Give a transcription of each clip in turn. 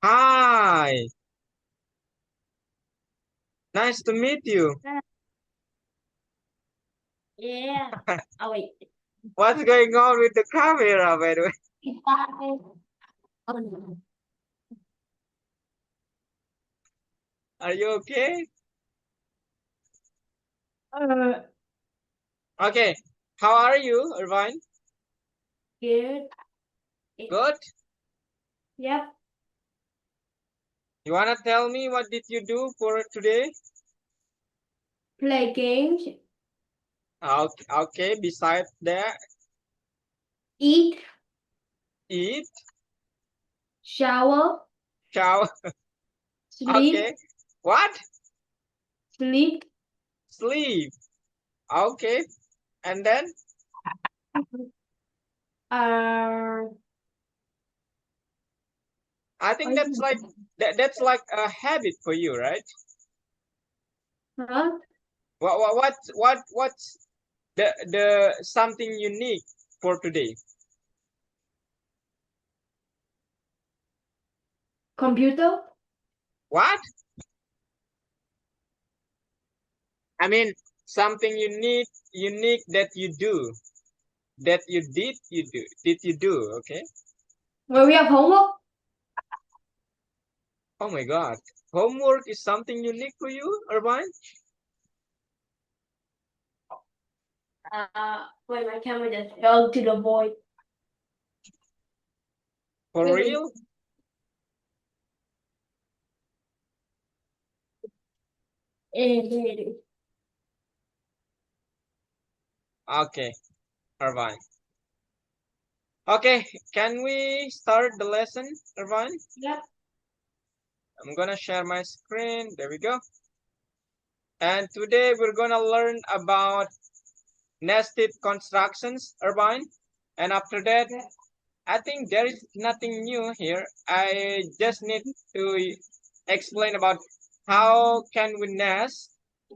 Hi, nice to meet you. Yeah. Oh wait. What's going on with the camera, by the way? Oh, Are you okay? uh, Okay, how are you, Irvine? good. Good. Yep. You wanna tell me what did you do for today? Play games. Okay, okay. Besides that, Eat. eat, Shower. shower. Sleep. Okay. What? Sleep. Sleep. Okay. And then Uh. I think that's like that's like a habit for you, right? Huh? What's the something unique for today? Computer. What? I mean, something unique that you do, that did you do, okay? Where we have homework. Oh my God. Homework is something unique for you, Irvine? Wait, my camera just fell to the void. For Wait, wait. real? There it is. Okay, Irvine. Okay, can we start the lesson, Irvine? Yep. I'm gonna share my screen. There we go. And today we're gonna learn about nested constructions, Irvine. And after that, Okay. I think there is nothing new here. I just need to explain about how can we nest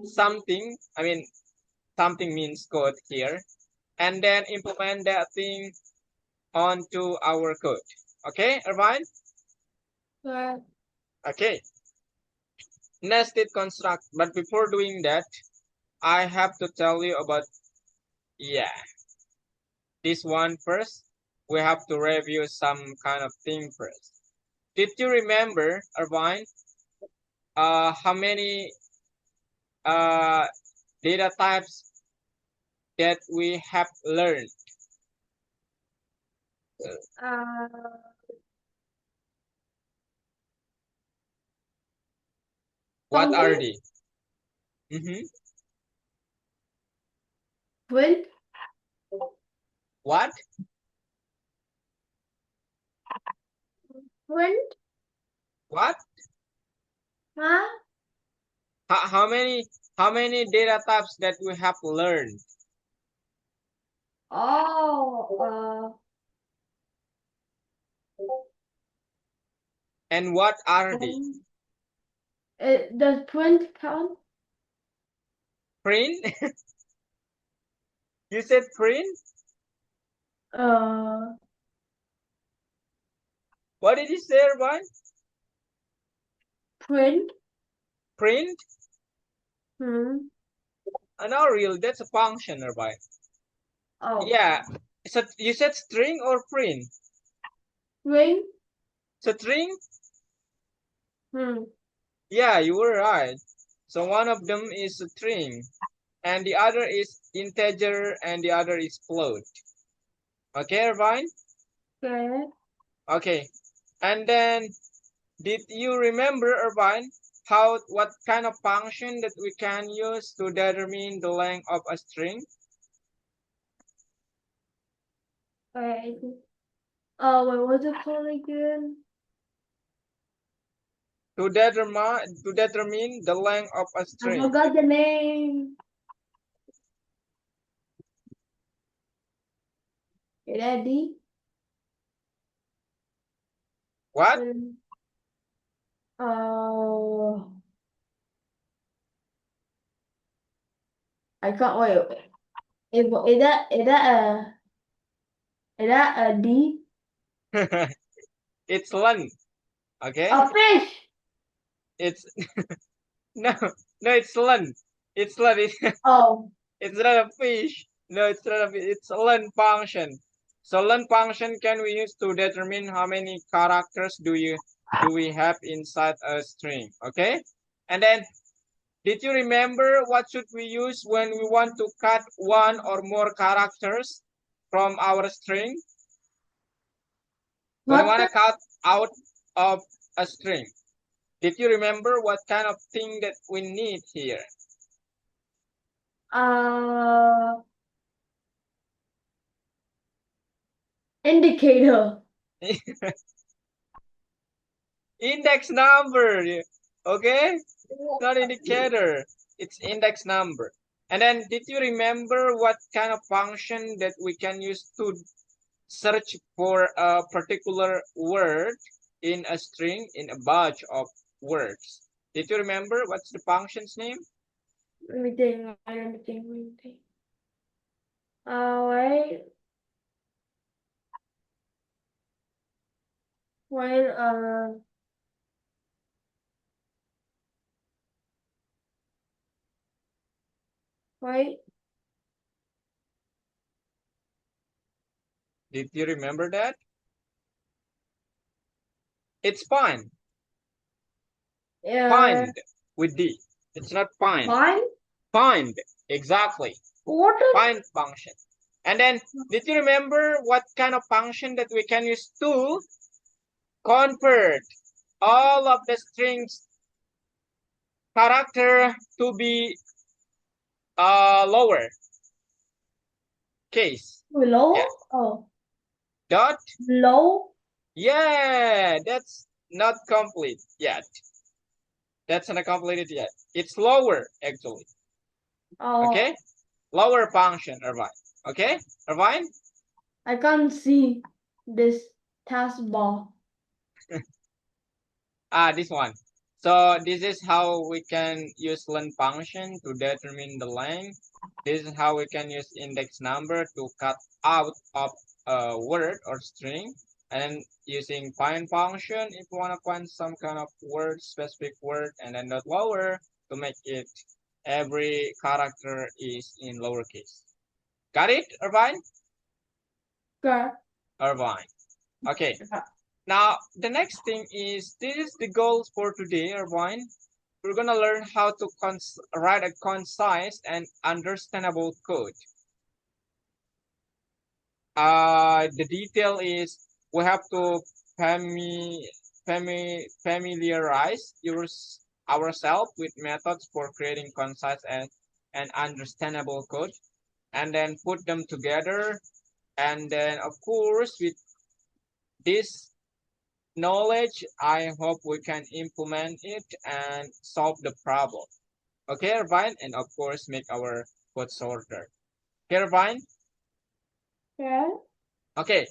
something. I mean, something means code here, and then implement that thing onto our code. Okay, Irvine? Uh, Okay, nested construct. But before doing that, I have to tell you about, yeah, this one first. We have to review some kind of thing first. Did you remember, Irvine, how many uh, data types that we have learned? uh, What are function. they? Mm-hmm. Print. What? Print. What? Huh? How many data types that we have learned? Oh. And what are they? Um, does print count? Print? You said print? Uh. What did you say, Irvine? Print. Print? Hmm. No, real. That's a function, Irvine. Oh. Yeah. So you said string or print? Ring. String? Hmm. Yeah, you were right. So one of them is a string, and the other is integer, and the other is float. Okay, Irvine? Okay. Okay. And then, did you remember, Irvine, what kind of function that we can use to determine the length of a string? Wait. What was it called again? To determine the length of a I string. forgot the name. Ready? What? Um, uh, I can't wait. Is that a D? It's length. Okay? A fish. It's no, no, it's len. It's len. Oh. It's not a fish. No, it's not a fish. It's a len function. So len function can we use to determine how many characters do we have inside a string. Okay? And then did you remember what should we use when we want to cut one or more characters from our string? When we What? want to cut out of a string. Did you remember what kind of thing that we need here? Uh, Indicator. Index number. Okay? Not indicator. It's index number. And then did you remember what kind of function that we can use to search for a particular word in a string, in a bunch of words? Did you remember what's the function's name? Let me think. Wait. Wait. Wait. Did you remember that? It's find. Uh, Find with D. It's not find. Fine. Find. Exactly. What? Find function. And then, did you remember what kind of function that we can use to convert all of the strings character to be lower case? Below? Yeah. Oh. Dot. Below? Yeah, that's not complete yet. That's not completed yet. It's lower actually. Oh. Okay? Lower function, Irvine. Okay? Irvine? I can't see this taskbar. This one. So this is how we can use len function to determine the length. This is how we can use index number to cut out of a word or string. And then using find function if you want to find some kind of word, specific word, and then dot lower to make it every character is in lowercase. Got it, Irvine? Okay. Irvine. Okay. Now, the next thing is, this is the goals for today, Irvine. We're going to learn how to write a concise and understandable code. The detail is we have to familiarize ourselves with methods for creating concise and understandable code, and then put them together. And then, of course, with this knowledge, I hope we can implement it and solve the problem. Okay, Irvine, and of course make our code shorter. Okay, Irvine? Yeah. Okay,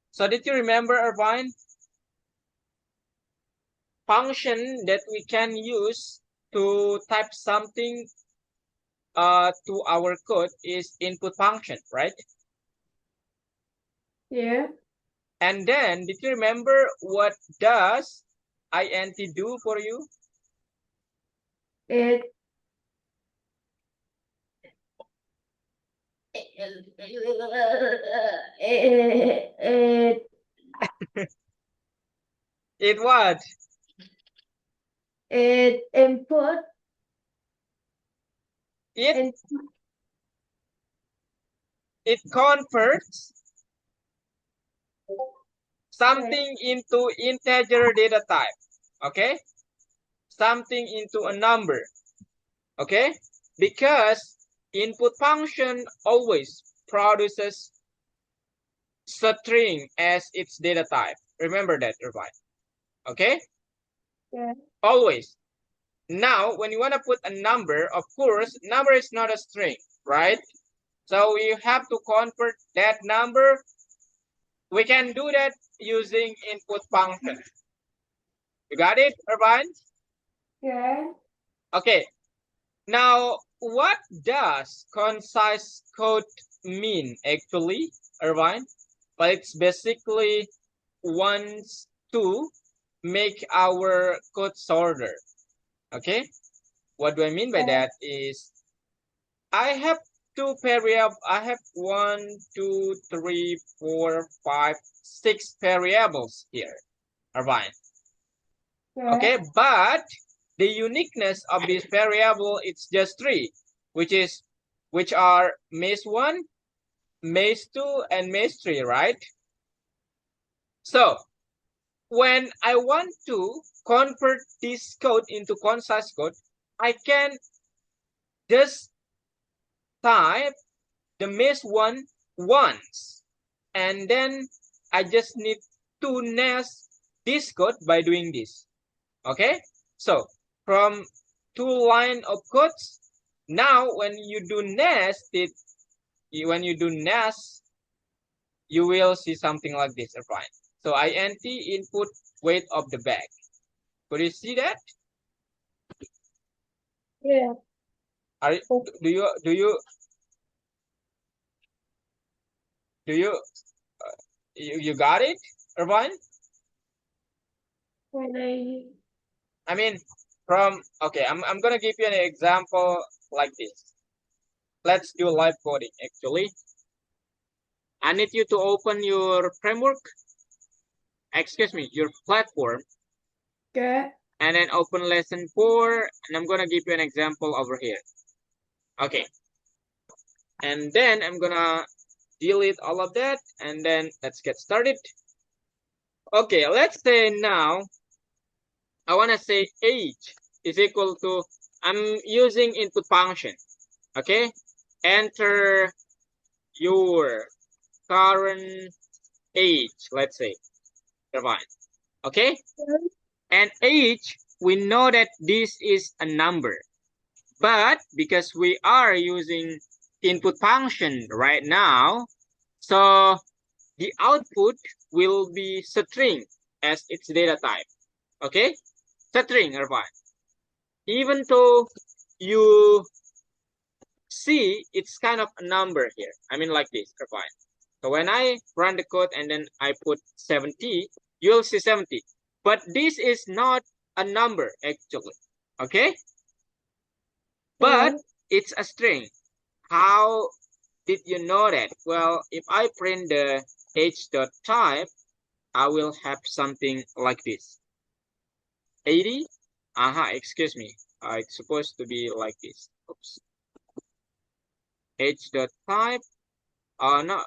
so did you remember, Irvine? Function that we can use to type something to our code is input function, right? Yeah. And then did you remember what does INT do for you? It it It what? it input It and it converts something into integer data type. Okay? Something into a number. Okay? Because input function always produces string as its data type. Remember that, Irvine. Okay? yeah. Always. Now, when you want to put a number, of course, number is not a string, right? So you have to convert that number. We can do that using input function. You got it, Irvine? Yeah. Okay. Now, what does concise code mean actually, Irvine? Well, it's basically wants to make our code shorter. Okay, what do I mean by that is I have two variables. I have 1, 2, 3, 4, 5, 6 variables here. All right. Okay, but the uniqueness of this variable it's just three, which are maze1, maze2, and maze3, right? So when I want to convert this code into concise code, I can just type the maze1 once, and then I just need to nest this code by doing this. Okay, so from two line of codes, now when you do nest it, you will see something like this, right? So int input weight of the bag. Could you see that? Yeah. Are do you you got it, Irvine? I mean, okay, I'm gonna give you an example like this. Let's do live coding. Actually, I need you to open your framework. Excuse me, your platform. Okay. And then open lesson 4, and I'm gonna give you an example over here. Okay, and then I'm gonna delete all of that, and then let's get started. Okay, let's say now I want to say age is equal to, I'm using input function. Okay, enter your current age, let's say, fine. Okay, and age, we know that this is a number, but because we are using input function right now, so the output will be string as its data type. Okay, string, Irvine. Even though you see it's kind of a number here, I mean like this, Irvine. So when I run the code and then I put 70, you'll see 70. But this is not a number actually. Okay, but it's a string. How did you know that? Well, if I print the age.type, I will have something like this. 80? Excuse me. It's supposed to be like this. Oops. Age.type. No,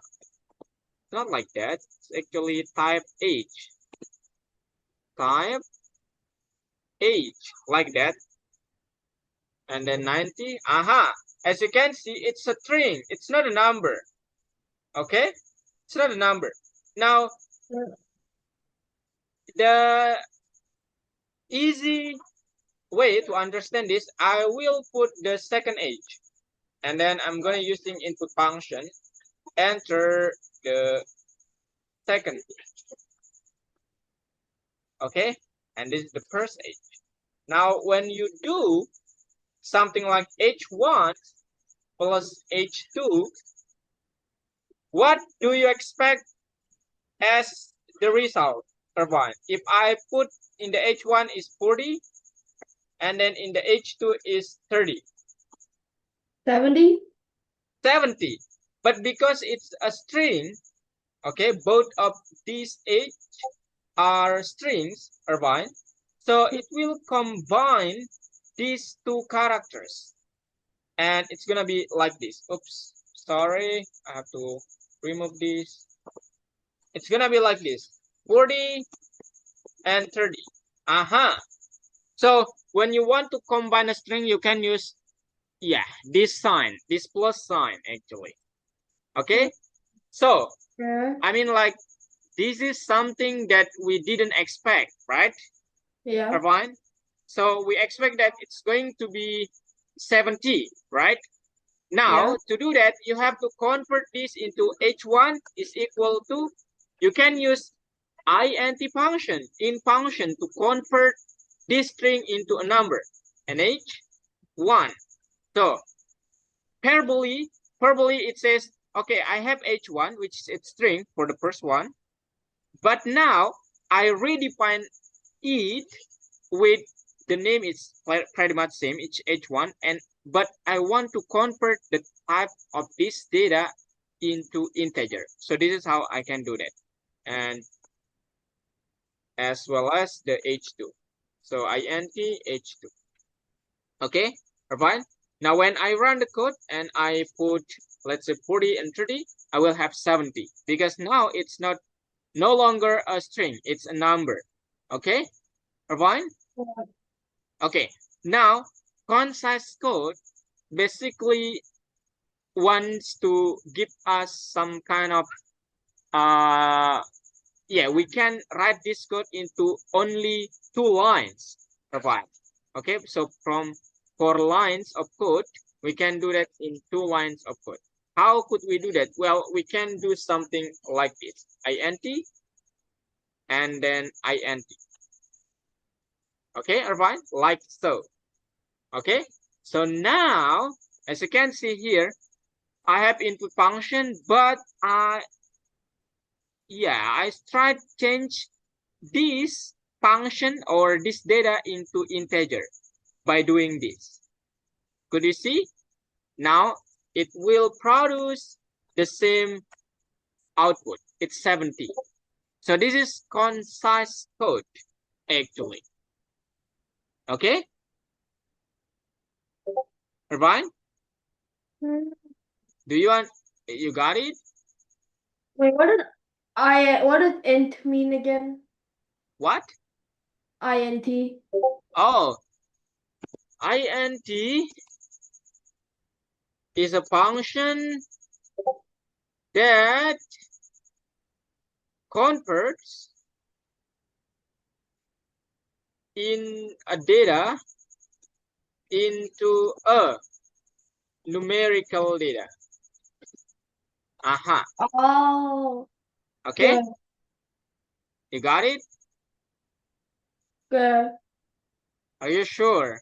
not like that. It's actually type age. Type age, like that. And then 90. As you can see, it's a string. It's not a number. Okay? It's not a number. Now, the easy way to understand this, I will put the second age. And then I'm going to using input function, enter the second age. Okay? And this is the first age. Now, when you do something like H1 plus H2, what do you expect as the result, Irvine? If I put in the H1 is 40, and then in the H2 is 30. 70? 70. But because it's a string, okay, both of these age are strings, Irvine. So it will combine these two characters. And it's gonna be like this. Oops, sorry, I have to remove this. It's gonna be like this, 40 and 30. So when you want to combine a string, you can use, this sign, this plus sign actually. Okay, so I mean like this is something that we didn't expect, right? Yeah. Irvine? So we expect that it's going to be 70, right? Now, to do that, you have to convert this into H1 is equal to, you can use INT function, in function, to convert this string into a number, an H1. So, verbally it says, okay, I have H1, which is its string for the first one, but now I redefine it with the name is pretty much same, it's H1, but I want to convert the type of this data into integer. So this is how I can do that. And as well as the H2. So INT H2. Okay, fine. Now when I run the code and I put, let's say 40 and 30, I will have 70 because now it's no longer a string, it's a number. Okay, fine. Okay, now concise code basically wants to give us some kind of yeah, we can write this code into only 2 lines. Provide. Okay, so from 4 lines of code, we can do that in 2 lines of code. How could we do that? Well, we can do something like this: int and then int. Okay, Irvine, like so. Okay, so now as you can see here, I have input function, but I tried to change this function or this data into integer by doing this. Could you see? Now it will produce the same output. It's 70. So this is concise code actually. Okay? Irvine? Do you got it? Wait, what did int mean again? What? INT. Oh, int is a function that converts in a data into a numerical data. Aha. Oh. Okay. Good. You got it? Good. Are you sure?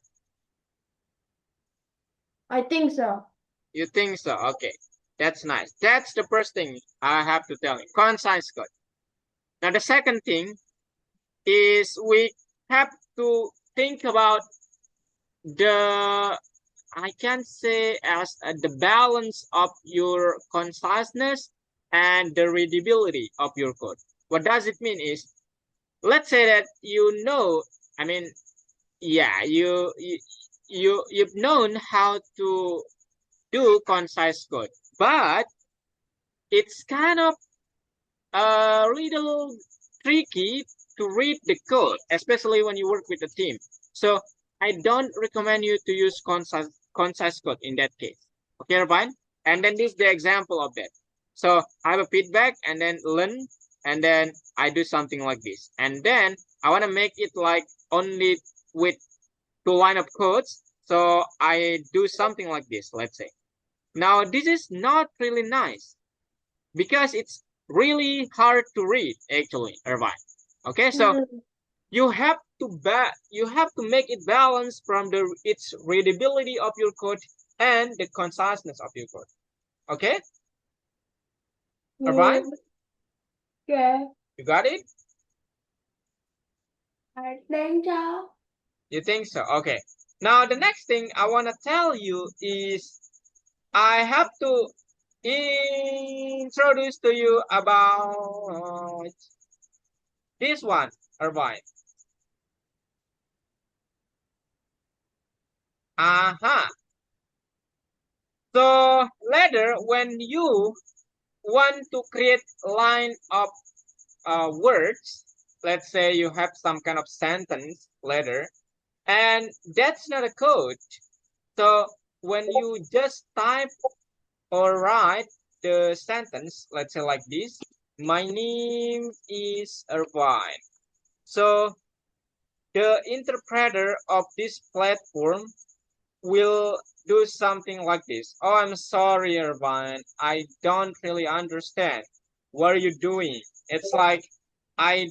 I think so. You think so? Okay. That's nice. That's the first thing I have to tell you. Concise code. Now the second thing is we have to think about the, I can say as the balance of your conciseness and the readability of your code. What does it mean is, let's say that I mean, yeah, you've known how to do concise code, but it's kind of a little tricky to read the code, especially when you work with a team. So I don't recommend you to use concise code in that case. Okay, fine. And then this is the example of that. So I have a feedback and then learn, and then I do something like this. And then I want to make it like only with 2 lines of codes. So I do something like this, let's say. Now this is not really nice because it's really hard to read actually, Irvine. Okay, so you have to make it balance from its readability of your code and the conciseness of your code. Okay, Irvine, Yeah. you got it? I think so. You think so? Okay. Now the next thing I want to tell you is I have to introduce to you about this one, Irvine. Aha. So later, when you want to create line of words, let's say you have some kind of sentence later, and that's not a code. So when you just type or write the sentence, let's say like this, my name is Irvine. So the interpreter of this platform will do something like this. Oh, I'm sorry, Irvine. I don't really understand. What are you doing? It's like I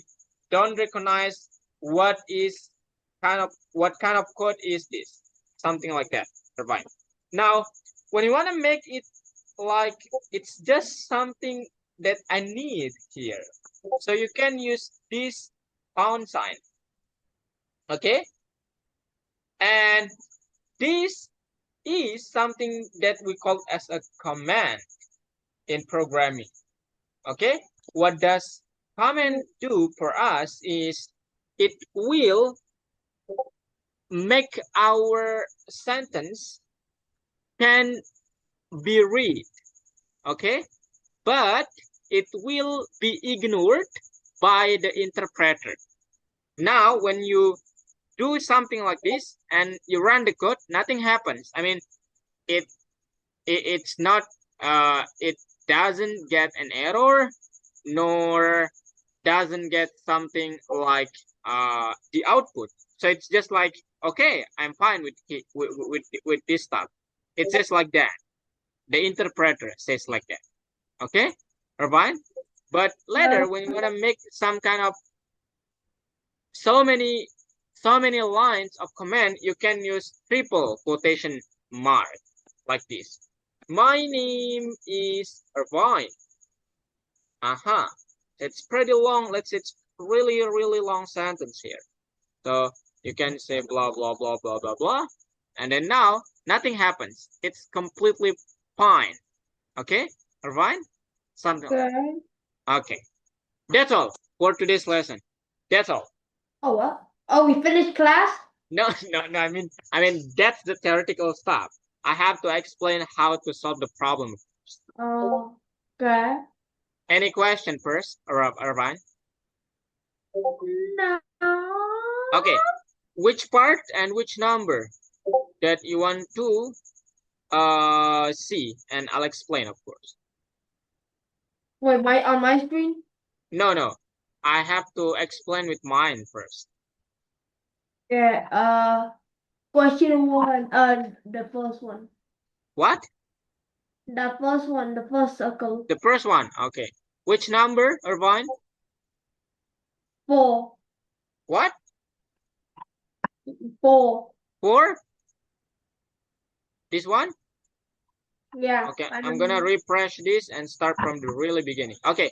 don't recognize what kind of code is this? Something like that, Irvine. Now, when you want to make it like it's just something that I need here, so you can use this pound sign. Okay, and this is something that we call as a command in programming. Okay, what does command do for us is it will make our sentence can be read. Okay, but it will be ignored by the interpreter. Now, when you do something like this and you run the code, nothing happens. I mean, it, it's not it doesn't get an error, nor doesn't get something like the output. So it's just like, okay, I'm fine with this stuff. It's just like that. The interpreter says like that. Okay, Irvine. But later, when you want to make some kind of so many so many lines of command, you can use triple quotation mark like this. My name is Irvine. Uh-huh. It's pretty long. Let's say it's really long sentence here. So you can say blah blah blah blah blah blah. And then now nothing happens. It's completely fine. Okay? Irvine? Something like Okay. that. Okay. That's all for today's lesson. That's all. Oh, what? Oh, we finished class? No, no. I mean that's the theoretical stuff. I have to explain how to solve the problem. Oh, okay. Any question first, Irvine? No. Okay. Which part and which number that you want to see? And I'll explain, of course. Wait, on my screen? No. I have to explain with mine first. Yeah, question one, the first one. What? The first one, the first circle. The first one. Okay. Which number, Irvine? 4. What? 4. 4? This one? Yeah. Okay. I I'm don't gonna know. refresh this and start from the really beginning. Okay.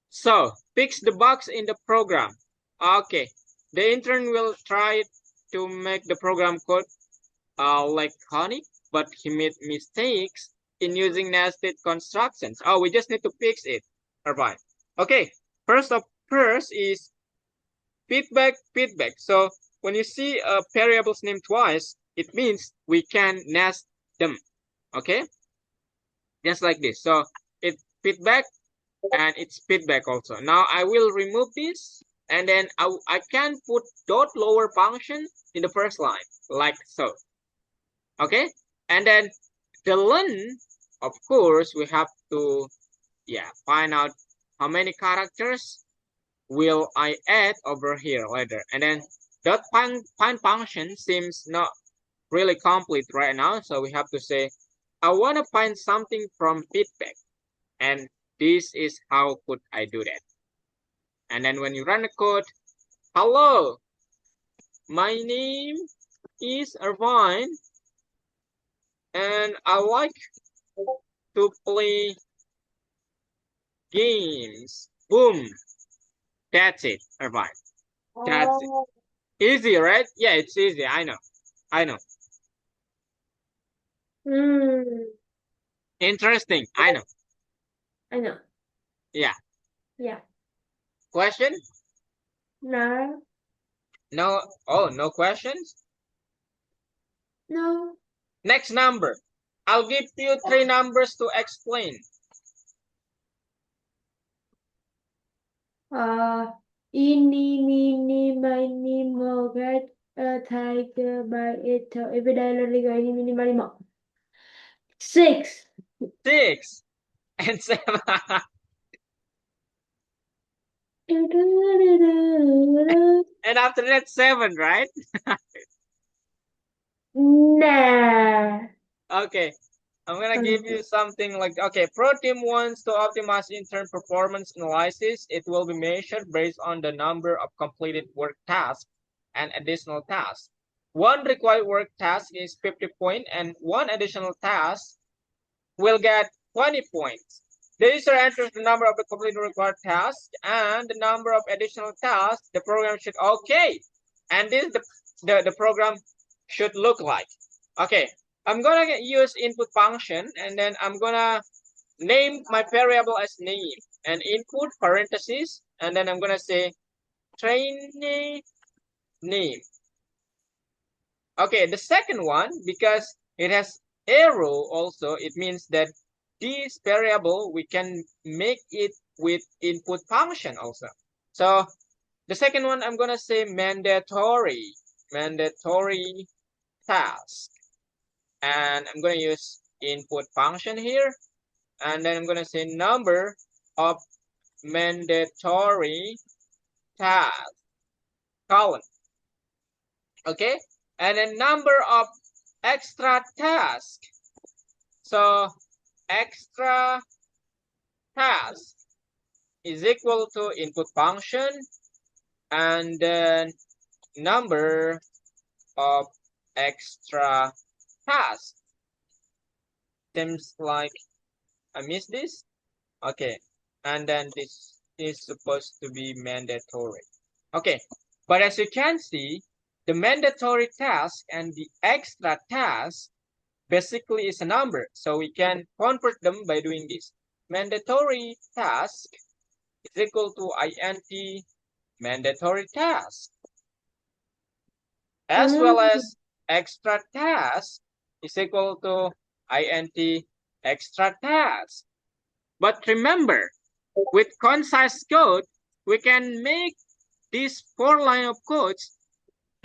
So, fix the bugs in the program. Okay. The intern will try to make the program code like honey, but he made mistakes in using nested constructions. Oh, we just need to fix it. Irvine. Okay. First is feedback. So when you see a variable's name twice, it means we can nest them. Okay. Just like this. So it's feedback and it's feedback also. Now I will remove this and then I can put dot lower function in the first line like so. Okay. And then the len, of course, we have to find out how many characters will I add over here later. And then dot find function seems not really complete right now. So we have to say, I want to find something from feedback. And this is how could I do that. And then when you run the code, hello, my name is Irvine and I like to play games. Boom. That's it, Irvine. That's it. Oh. Easy, right? Yeah, it's easy. I know. Hmm. Interesting. I know. I know. Yeah. Yeah. Question? No. No. Oh, no questions? No. Next number. I'll give you 3 numbers to explain. Eeny, meeny, miny, mo, get a tiger by it. Every day, learning, eeny, meeny, miny, mo. 6. 6 and 7. And after that, 7, right? Nah. Okay. I'm gonna give you something like, okay, Pro Team wants to optimize intern performance analysis. It will be measured based on the number of completed work tasks and additional tasks. One required work task is 50 points and one additional task will get 20 points. The user enters the number of the completed required tasks and the number of additional tasks. The program should, okay, And this the program should look like. Okay, I'm gonna use input function, and then I'm gonna name my variable as name and input parentheses, and then I'm gonna say trainee name. Okay, the second one, because it has arrow also, it means that this variable we can make it with input function also. So the second one, I'm gonna say mandatory task, and I'm gonna use input function here, and then I'm gonna say number of mandatory task column. Okay, and then number of extra task. So extra task is equal to input function and then number of extra tasks. Seems like I missed this. Okay, and then this is supposed to be mandatory. Okay, but as you can see, the mandatory task and the extra task basically is a number. So we can convert them by doing this. Mandatory task is equal to int mandatory task, as well as extra task is equal to int extra task. But remember, with concise code, we can make these 4 line of codes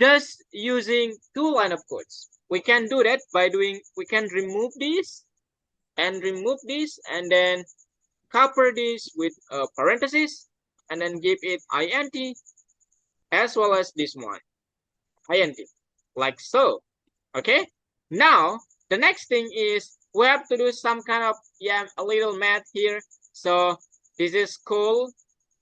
just using 2 line of codes. We can do that by doing, we can remove this and remove this and then cover this with parentheses and then give it int as well as this one int, like so. Okay, now the next thing is we have to do some kind of a little math here. So this is school,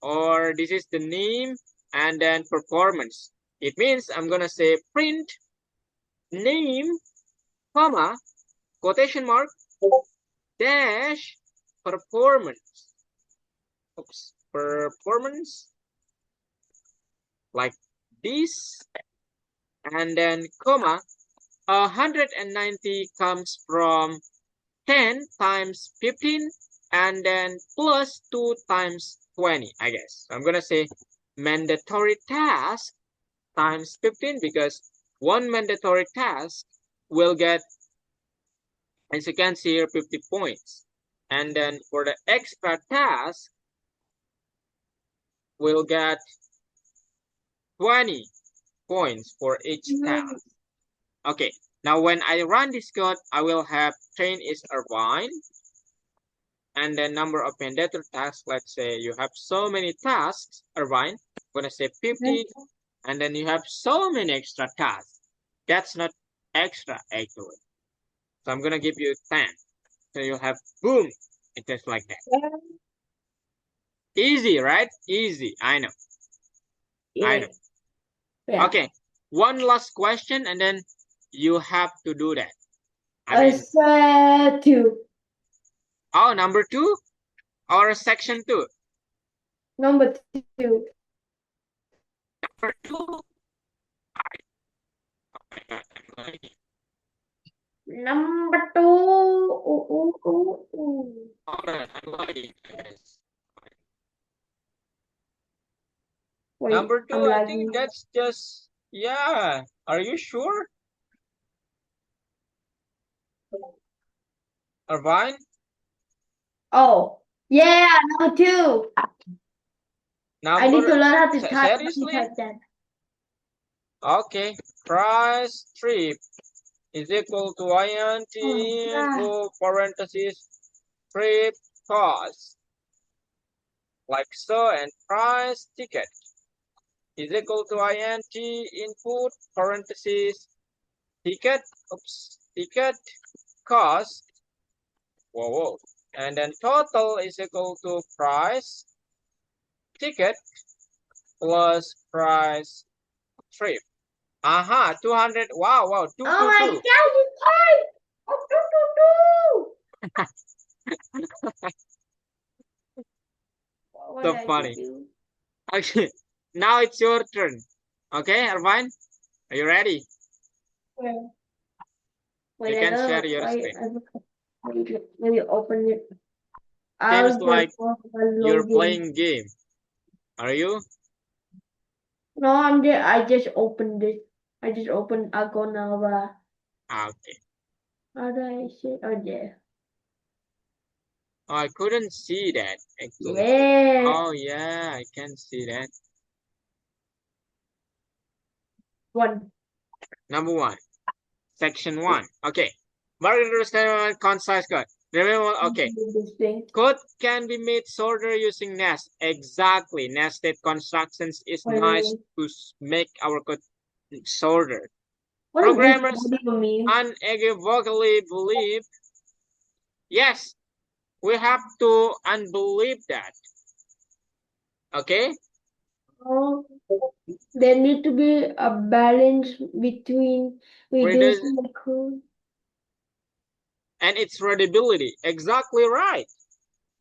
or this is the name, and then performance. It means I'm gonna say print name comma quotation mark dash performance. Oops, performance, like this, and then comma 190 comes from 10 times 15 and then plus 2 times 20, I guess. So I'm gonna say mandatory task times 15 because one mandatory task will get, as you can see here, 50 points. And then for the extra task, we'll get 20 points for each task. Okay, now when I run this code, I will have train is Irvine, and the number of mandatory tasks. Let's say you have so many tasks, Irvine. I'm gonna say 50, and then you have so many extra tasks. That's not extra actually. So I'm gonna give you 10. So you have boom. It just like that. Easy, right? Easy. I know. I know. Yeah. Okay. One last question, and then you have to do that. I mean, 2. Oh, number 2 or section 2? Number 2. Number 2. Number 2. Wait, Number 2, I'm I lagging. think that's just, yeah. Are you sure? Irvine? Oh, yeah, number 2. I need to learn how to type. Seriously? That. Okay. Price trip is equal to int into parentheses trip cost, like so, and price ticket is equal to int input parentheses ticket, ticket cost, whoa, and then total is equal to price ticket plus price trip. 200. Wow, 222. Oh my God, it's hard. So funny. Okay, now it's your turn. Okay, Irvine, are you ready? Wait, You I can share don't your know. screen. Maybe open it. Seems I'll like just go for you're login. playing game. Are you? No, I just opened it. I just opened Agonava. Okay. How do I say? Oh, yeah. Oh, I couldn't see that actually. Yeah. Oh yeah, I can see that. One. Number one, section one. Okay. Market understanding concise code. Remember, okay. This thing. Code can be made shorter using nest. Exactly. Nested constructions is nice Wait. to make our code shorter. What is this Programmers audio mean? unequivocally believe, yes, we have to unbelieve that. Okay? Oh, there need to be a balance between Readers reducing the code. and its readability. Exactly right.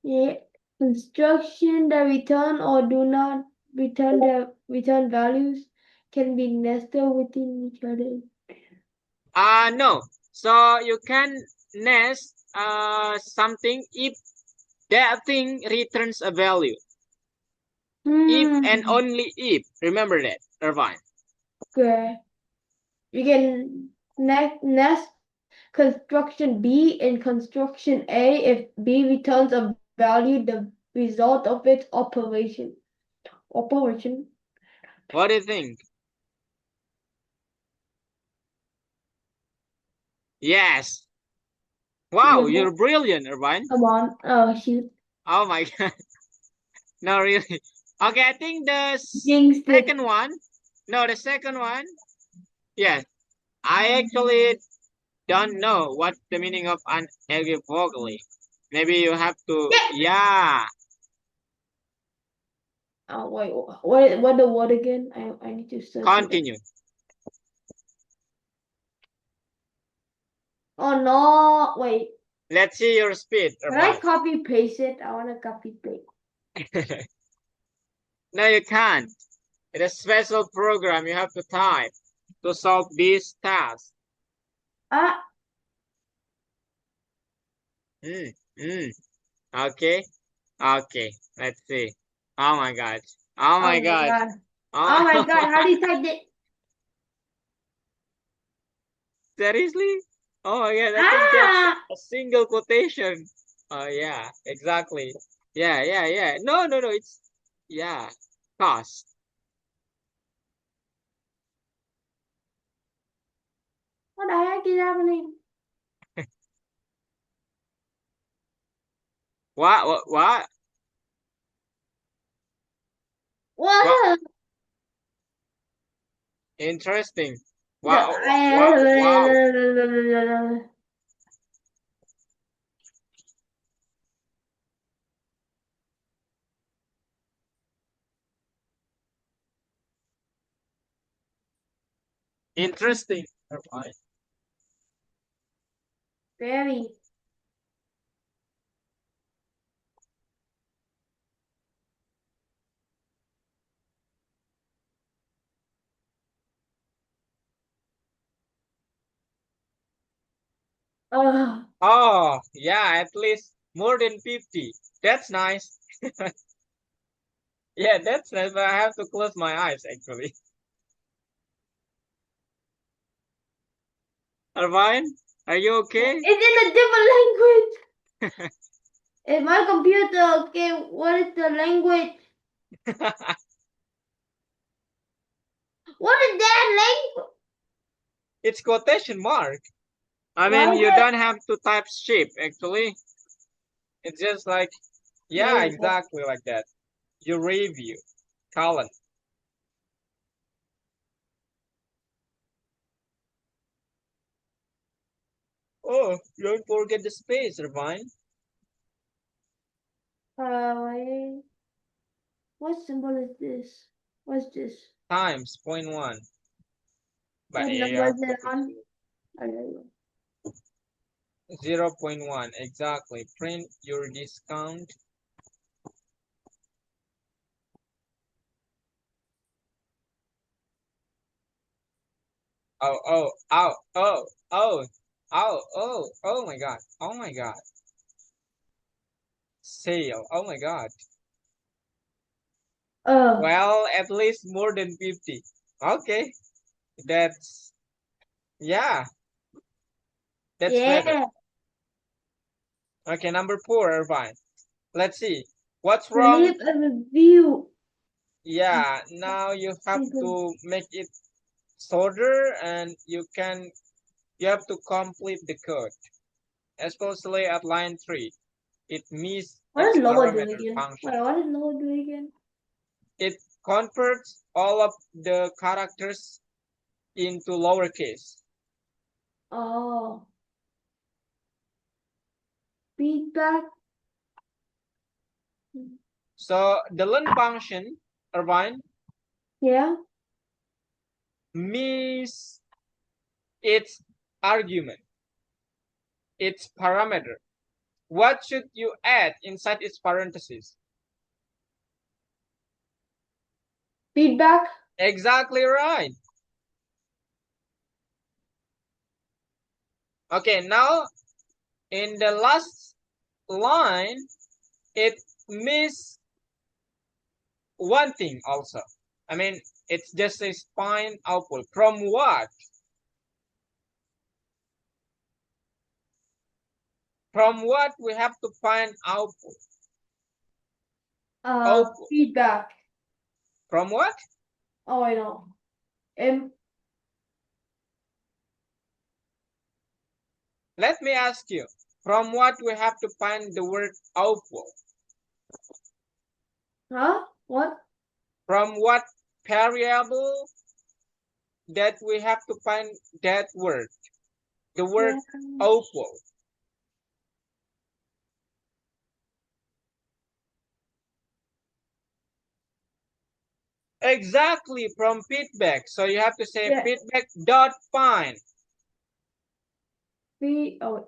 Yeah. Construction that return or do not return the return values can be nested within each other. No. So you can nest something if that thing returns a value. If and Hmm. only if. Remember that, Irvine. Okay. You can nest construction B in construction A if B returns a value the result of its operation. Operation. What do you think? Yes. Wow, Yeah. you're brilliant, Irvine. Come on. Oh shoot. Oh my god. No, really. Okay, I think the Jinxed it. second one. No, the second one. Yes. I actually don't know what the meaning of unequivocally. Maybe you have to, Yeah. yeah, Oh wait. What the word again? I need to search it up. continue. Oh no. Wait. Let's see your speed, Can I Irvine. copy paste it? I want to copy paste. No, you can't. It's a special program you have to type to solve these tasks. Ah. Mm, mm. Okay, okay. Let's see. Oh my god. Oh Oh my my god. god. Oh my Oh, god. How do you type it? seriously? Oh my god, I think that's Ah. a single quotation. Oh yeah, exactly. Yeah, yeah, yeah. No, no, no. It's yeah. Cost. What the heck is happening? What? What? What? What? What? Interesting. The Wow! Wow! Wow! Interesting. very. Uh, Oh, yeah. At least more than 50. That's nice. Yeah, that's nice. But I have to close my eyes actually. Irvine, are you okay? it's in a different language. In my computer, okay, what is the language? What is that language? It's quotation mark. I Why mean, is you it? don't have to type ship actually. It's just like, yeah, Wait, what? exactly like that. You review, colon. Oh, don't forget the space, Irvine. Uh, what symbol is this? What's this? Times point one. But What yeah, you number have is to it put on? I don't know. 0.1 exactly. Print your discount. Oh, oh, oh, oh, oh, oh, oh, oh my God. Oh my God. Sale. Oh my God. Uh, Well, at least more than 50. Okay. That's, yeah, that's better. yeah. Okay, number 4, Irvine. Let's see. What's wrong? Leave a review. Yeah, now you have to make it shorter and you have to complete the code, especially at line 3. It meets What its is lower do parameter again? function. Wait, what is lower do again? It converts all of the characters into lowercase. Oh, feedback. So the learn function, Irvine, Yeah. meets its argument, its parameter. What should you add inside its parentheses? Feedback. Exactly right. Okay, now in the last line, it miss one thing also. I mean, it's just a spine output. From what? From what we have to find output? Output. Feedback. From what? Oh, I know. Um, Let me ask you. From what we have to find the word output? huh? What? From what variable that we have to find that word? The word Yeah. output. Exactly, from feedback. So you have to say Yeah. feedback dot find. Oh,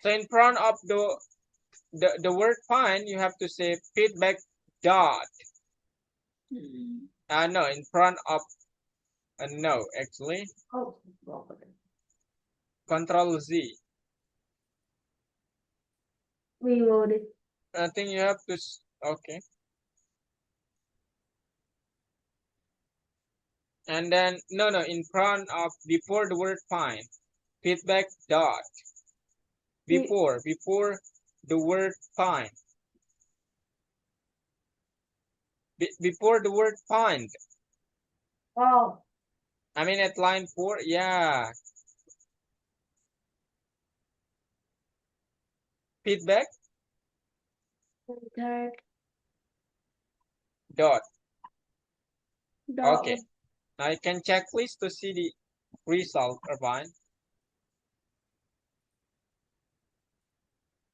So in front of the word find, you have to say feedback dot. No, in front of no, actually. oh, well, Control Z. reload it. I think you have to. Okay. And then no, no, in front of before the word find. Feedback dot. Before the word find. Before the word find. Wow. I mean at line 4. Yeah. Feedback Tag dot. Okay. dot. Now you can check please to see the result, Irvine.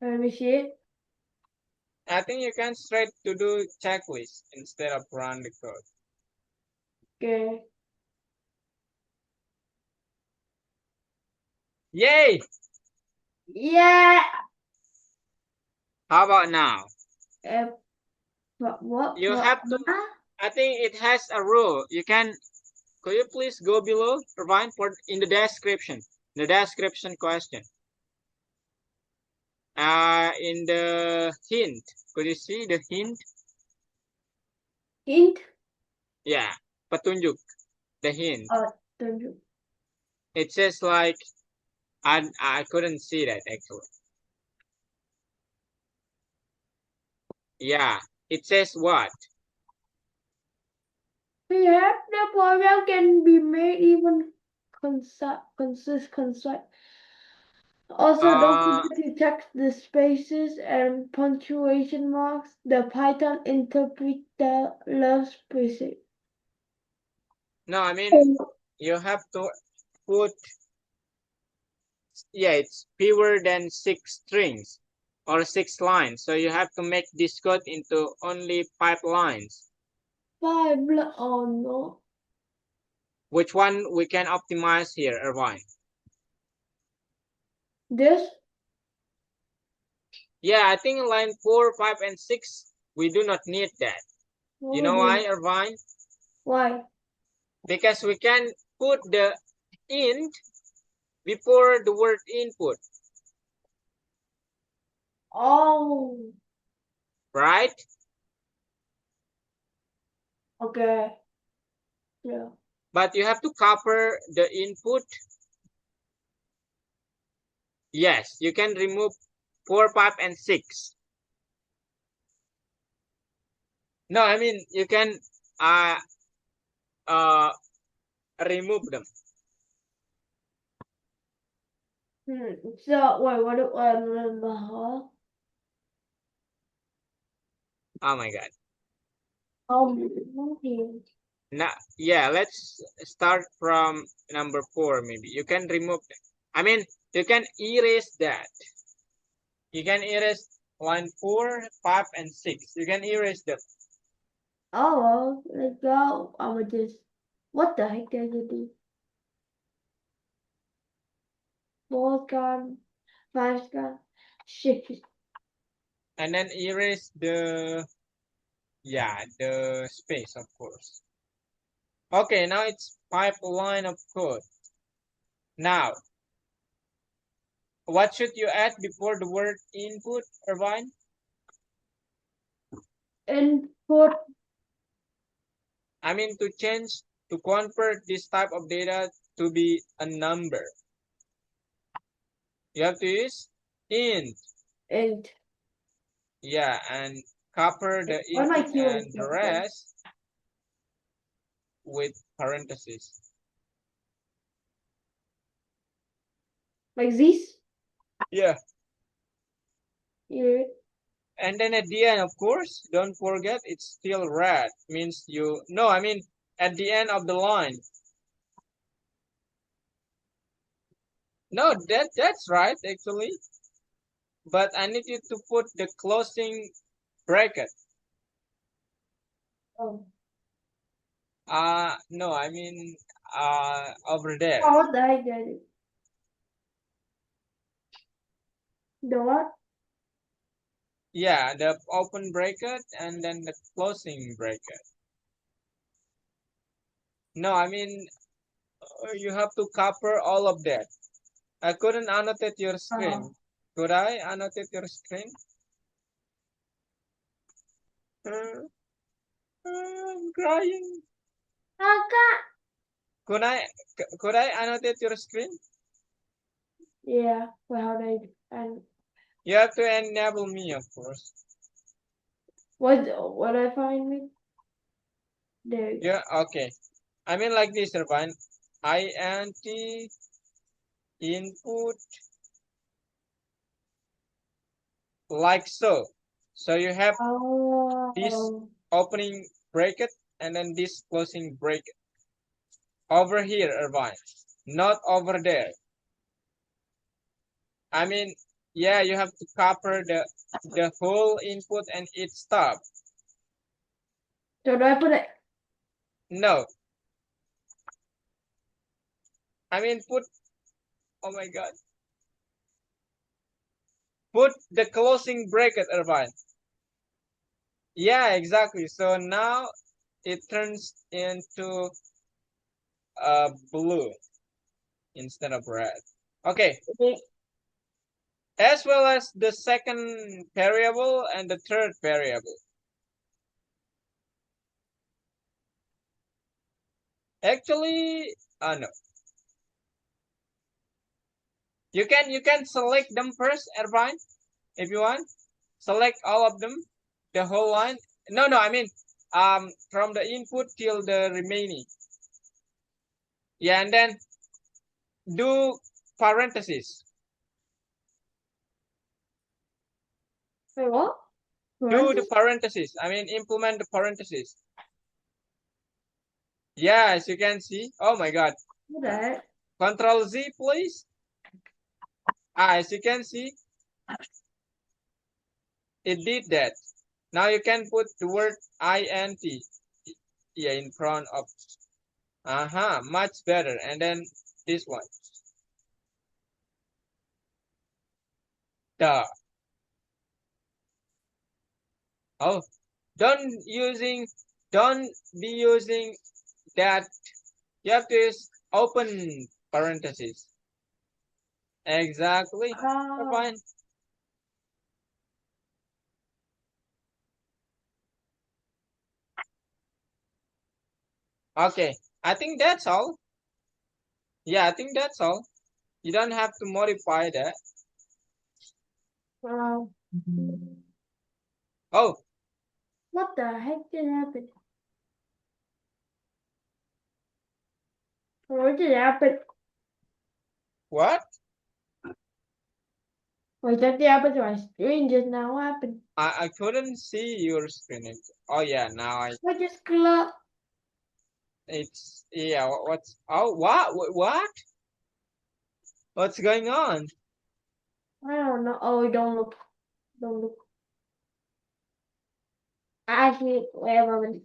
Let me see it. I think you can straight to do checklist instead of run the code. Okay. Yay! Yeah. How about now? What? You have to, Huh? I think it has a rule. Could you please go below, Irvine, for in the description question. In the hint, could you see the hint? Hint. Yeah, petunjuk, the hint. Don't you? It says like, I couldn't see that actually. Yeah, it says what? Perhaps the program can be made even concise. Also, don't Uh, forget to check the spaces and punctuation marks. The Python interpreter loves precision. no, I mean, you have to put, yeah, it's fewer than 6 strings or 6 lines. So you have to make this code into only 5 lines. Oh no. Which one we can optimize here, Irvine? This? Yeah, I think line 4, 5, and 6, we do not need that. You Oh, know why, this. Irvine? Why? Because we can put the int before the word input. Oh, Right? okay. Yeah. But you have to cover the input. Yes, you can remove 4, 5, and 6. No, I mean you can uh uh remove them. So wait, what? Oh my god. Um, Now, yeah, let's start from number 4. Maybe you can remove them. I mean, you can erase that. You can erase line 4, 5, and 6. You can erase them. oh, let's go. I would just. What the heck did you do? Four's gone. Five's gone. Shift. And then erase the space, of course. Okay, now it's 5 line of code. Now, what should you add before the word input, Irvine? Input. I mean to convert this type of data to be a number. You have to use int. Int. Yeah, and cover the Why am I input queuing and the something? rest with parentheses. Like this? Yeah. Yeah. And then at the end, of course, don't forget it's still red. Means no, I mean at the end of the line. No, that's right actually. But I need you to put the closing bracket. Oh. No, I mean over there. Oh, what the heck did I do? The what? Yeah, the open bracket and then the closing bracket. No, I mean you have to cover all of that. I couldn't annotate your Oh. screen. Could I annotate your screen? Uh, I'm crying. Kakak. Could I annotate your screen? Yeah. Well, how did and You have to enable me, of course. what I find it? There. Yeah, okay. I mean like this, Irvine. INT input like so. So you have this Oh. opening bracket and then this closing bracket. Over here, Irvine. Not over there. I mean, yeah, you have to cover the whole input and its stop. So do I put it? No, I mean put. Oh my God, put the closing bracket, Irvine. Yeah, exactly. So now it turns into blue instead of red. Okay, as well as the second variable and the third variable. Actually, no. You can select them first, Irvine, if you want. Select all of them, the whole line. No, I mean from the input till the remaining. Yeah, and then do parentheses. Wait, what? Do the Parentheses? parentheses. I mean implement the parentheses. Yeah, as you can see. Oh my God. What the heck? Control Z, please. As you can see, it did that. Now you can put the word INT, yeah, in front of. Much better. And then this one. The. Oh, don't using, don't be using that. You have to use open parentheses. Exactly. Fine. Okay, I think that's all. Yeah, I think that's all. You don't have to modify that. Wow. Oh, What the heck did happen? What did happen? what? What did happen to my screen just now? What happened? I couldn't see your screen. Oh yeah, now I just clocked. it's yeah. What's oh what? What's going on? I don't know. Oh, don't look. Don't look. Actually, wait a moment.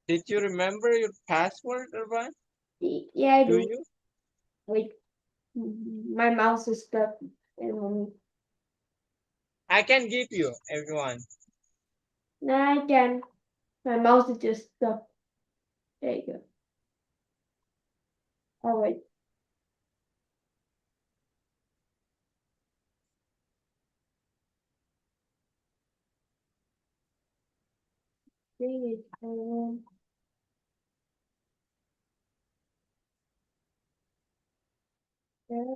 Did you remember your password, Irvine? Yeah, I Do do. you? Wait. My mouse is stuck. Wait a moment. I can give you everyone. Nah, I can. My mouse is just stuck. There you go. Oh, wait. Dang it. Yeah.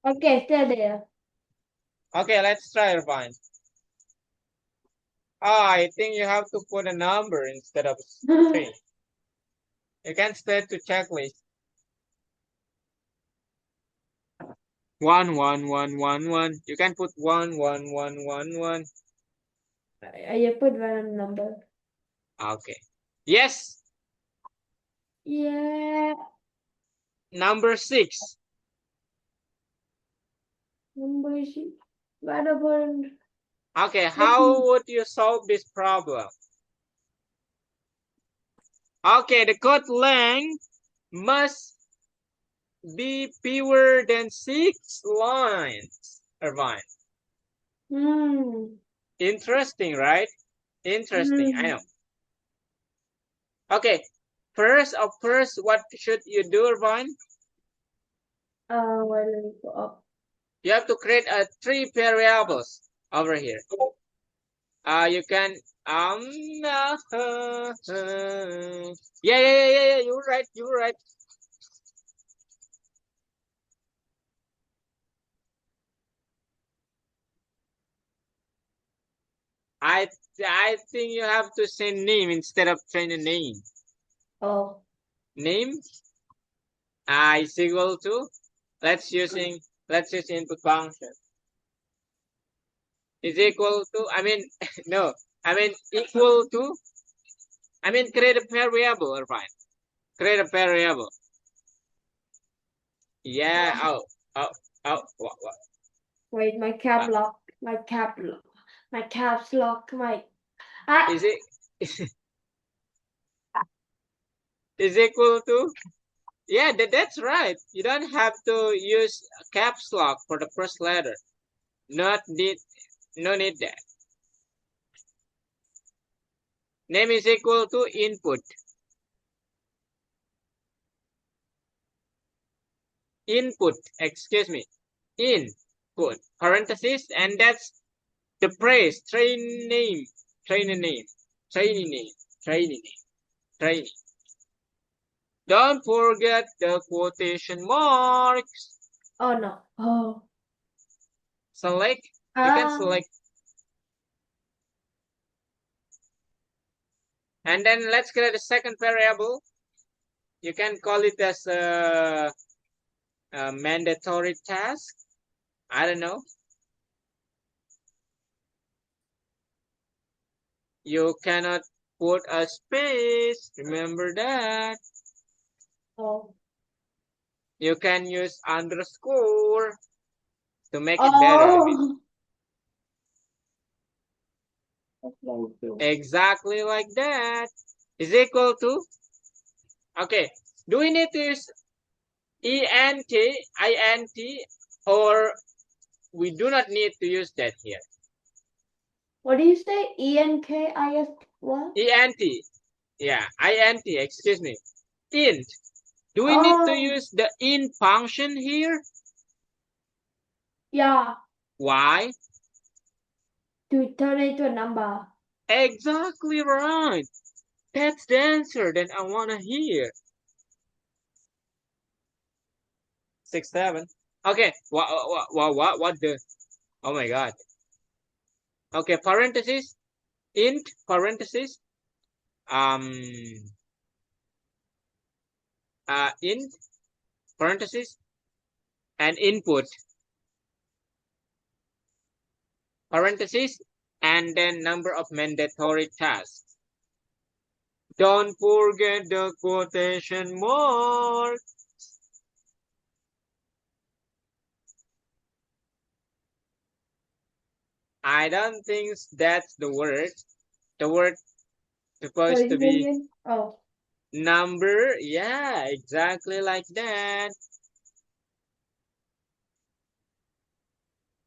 Okay, still there. Okay, let's try, Irvine. Oh, I think you have to put a number instead of string. You can set to checklist. 1 1 1 1 1. You can put 1 1 1 1 1. I put one number. Okay. Yes. Yeah. Number 6. Number six. What about Okay, how would you solve this problem? Okay, the code length must be fewer than 6 lines. Irvine. Interesting, right? Interesting, I know. Okay, first, what should you do, Irvine? Well, let me go up. You have to create 3 variables over here. You can yeah, you're right. I I think you have to say name instead of trying to name. Oh. Name is equal to let's use input function is equal to no equal to create a variable or fine. Create a variable. Yeah. What? Wait, my cap lock. My cap lock. My caps lock. My. Ah. Is it is equal to? Yeah, that's right. You don't have to use caps lock for the first letter. Not need, no need that. Name is equal to input. Input, excuse me. Input, parenthesis, and that's the phrase, training name, training name, training name, training name, training. Don't forget the quotation marks. Oh no. Oh. Select, you can Ah. select. And then let's create a second variable. You can call it as a mandatory task. I don't know. You cannot put a space. Remember that. Oh. You can use underscore to make it better. Oh. Exactly like that. Is equal to, okay, do we need to use ENT, INT, or we do not need to use that here? What do you say? ENKIS what? ENT, yeah, INT, excuse me. Int. Do we need to Oh, use the int function here? yeah, Why? to turn it into a number. Exactly right. That's the answer that I want to hear. 6, 7. Okay, what the? Oh my God. Okay, parenthesis, int, parenthesis, um, int, parenthesis, and input, parenthesis, and then number of mandatory tasks. Don't forget the quotation mark. I don't think that's the word. The word What supposed is to it be again? Oh, number. Yeah, exactly like that.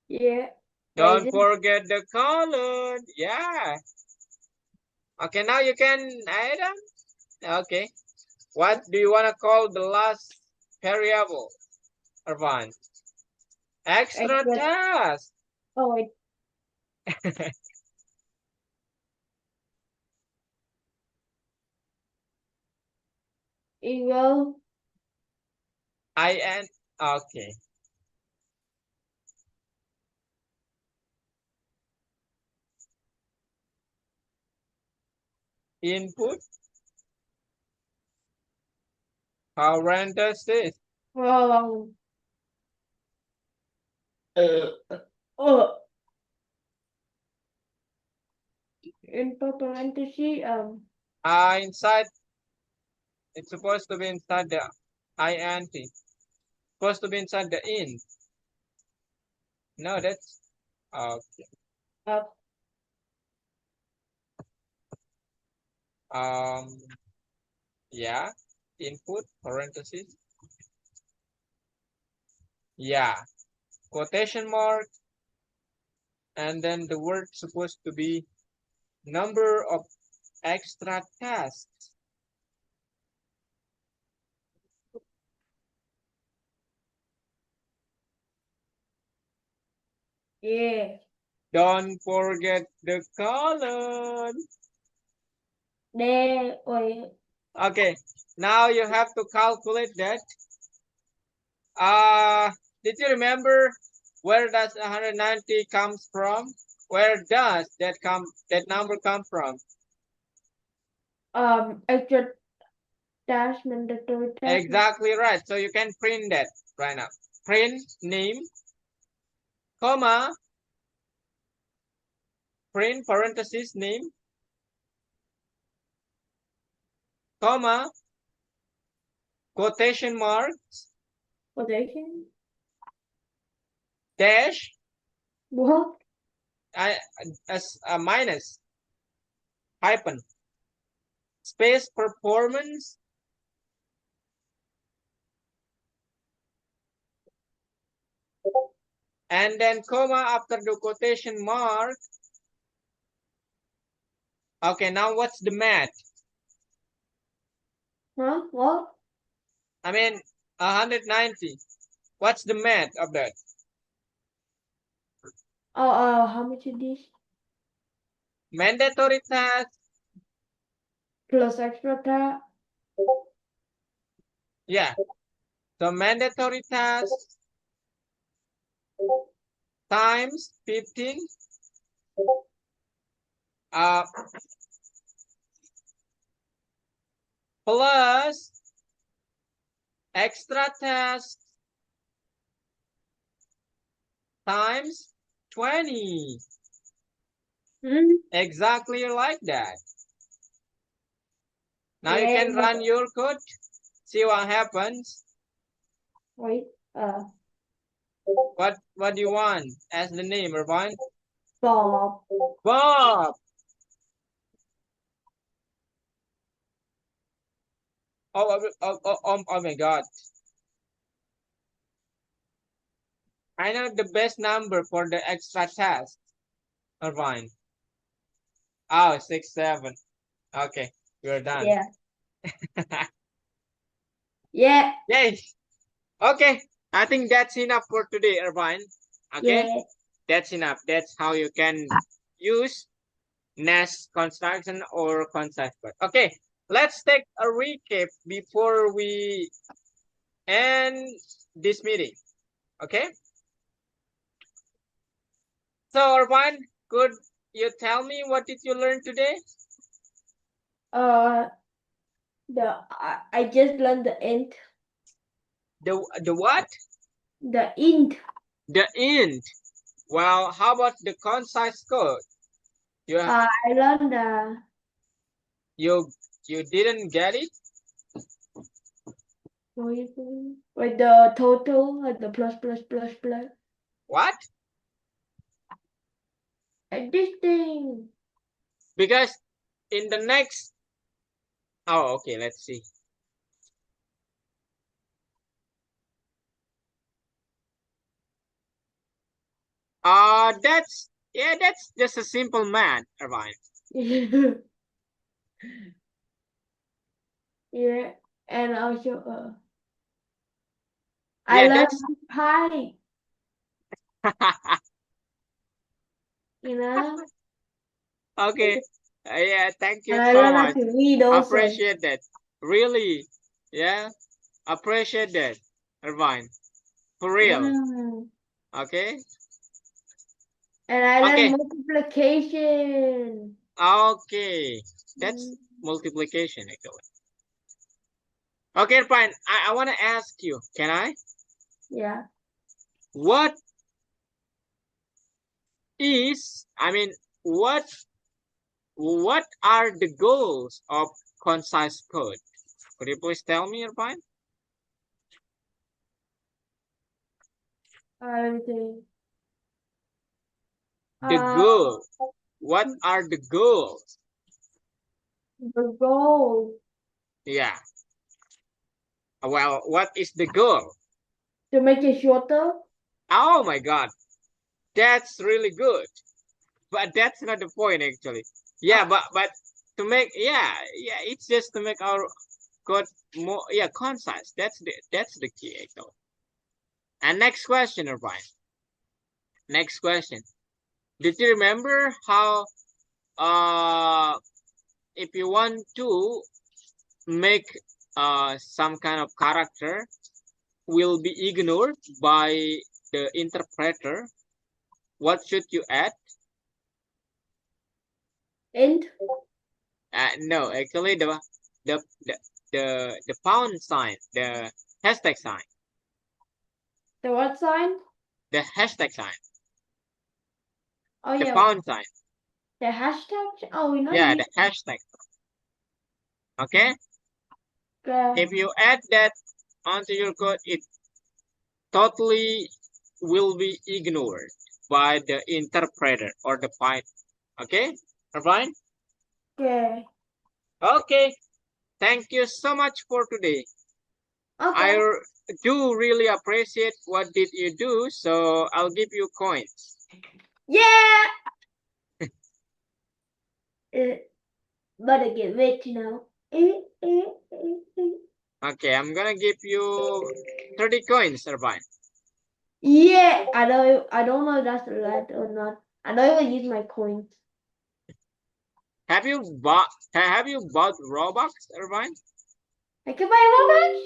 yeah. What is Don't it? forget the colon. Yeah. Okay, now you can add on. Okay. What do you want to call the last variable, Irfan? Extra Extra. task. Oh, wait. Equal. IN. Okay. Input. Parenthesis. Um, oh, input parenthesis. Inside. It's supposed to be inside the INT. Supposed to be inside the int. No, that's okay. Uh, Um. Yeah. Input parenthesis. Yeah. Quotation mark. And then the word supposed to be number of extra tasks. yeah. Don't forget the colon. There. Wait. Okay, now you have to calculate that. Uh, did you remember where does 190 comes from? Where does that number come from? Extra dash mandatory task. Exactly right. So you can print that right now. Print name, comma, print parenthesis name, comma, quotation mark, Quotation. dash, What? I, as a minus, hyphen, space performance, and then comma after the quotation mark. Okay, now what's the math? Huh? What? I mean, 190. What's the math of that? How much is this? Mandatory task. Plus extra task. Yeah. So mandatory task times 15 uh, plus extra task times 20. Hmm? Exactly like that. Now you Yeah. can run your code, see what happens. Wait. What do you want as the name, Irvine? Bob. Bob. Oh my God. I know the best number for the extra test. Irvine. Oh, 6, 7. Okay, we're done. Yeah. Yeah. Yay. Okay, I think that's enough for today, Irvine. Okay, Yeah. that's enough. That's how you can use nest construction or concise code. Okay, let's take a recap before we end this meeting. Okay, so Irvine, could you tell me what did you learn today? Uh, I just learned the int. The what? The int. The int. Well, how about the concise code? You I learned the you you didn't get it? with the total, like the plus plus plus plus. What? Like this thing. Because in the next. Oh, okay. Let's see. That's just a simple math, Irvine. Yeah, and also I Yeah, learned that's pi. You know, okay. Yeah, thank and you I so learned how much. to read also. Appreciate that. Really, yeah, appreciate that, Irvine. For real. Mm. Okay. And I learned Okay. multiplication. Okay. That's Mm. multiplication actually. Okay, fine. I want to ask you. Can I? Yeah. What is? I mean, what what are the goals of concise code? Could you please tell me, Irvine? Let me see. The Uh, goal. What are the goals? the goal Yeah. Well, what is the goal? to make it shorter. Oh my God, that's really good. But that's not the point actually. Yeah, Uh, but to make it's just to make our code more concise. That's the key actually. And next question, Irvine. Next question. Did you remember how if you want to make some kind of character will be ignored by the interpreter, what should you add? int. No, actually the the the pound sign, the hashtag sign, The what sign? the hashtag sign, Oh the yeah, pound sign. the hashtag. Oh, we not Yeah, use the hashtag. Okay, the. if you add that onto your code, it totally will be ignored by the interpreter or the Python. Okay, fine. Okay. Okay, thank you so much for today. I Okay. do really appreciate what did you do, so I'll give you coins. Yeah. uh, but I get rich now. Okay, I'm gonna give you 30 coins, Irvine. Yeah. I don't know if that's right or not. I don't even use my coins. Have you bought Robux, Irvine? I can buy Robux.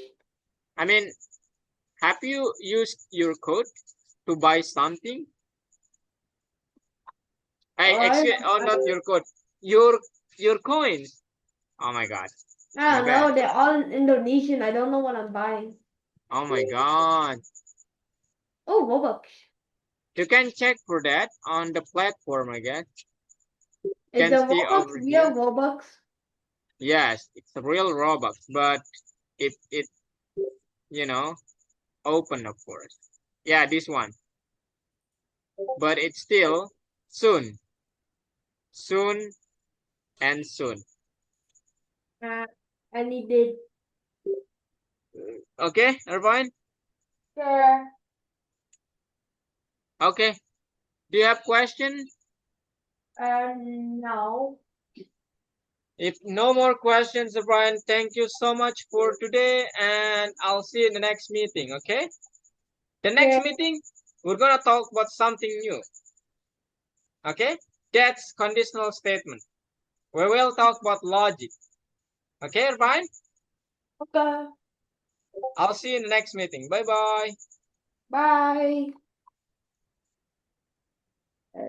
I mean, have you used your code to buy something? I Oh, actually, oh, not your code, your your coins. Oh my God, I my don't bad. know. They're all Indonesian. I don't know what I'm buying. Oh my God. Oh, Robux. You can check for that on the platform, I guess. Is Can the see Robux over real here. Robux? Yes, it's a real Robux, but it you know open of course. Yeah, this one, but it's still soon, soon and soon. Uh, I need it. Okay, Irvine? Sure. Okay. Do you have question? No. If no more questions, Irvine, thank you so much for today, and I'll see you in the next meeting, okay? The next Sure. meeting, we're gonna talk about something new, okay? That's conditional statement. We will talk about logic. Okay, Irvine? Okay. I'll see you in the next meeting. Bye-bye. Bye.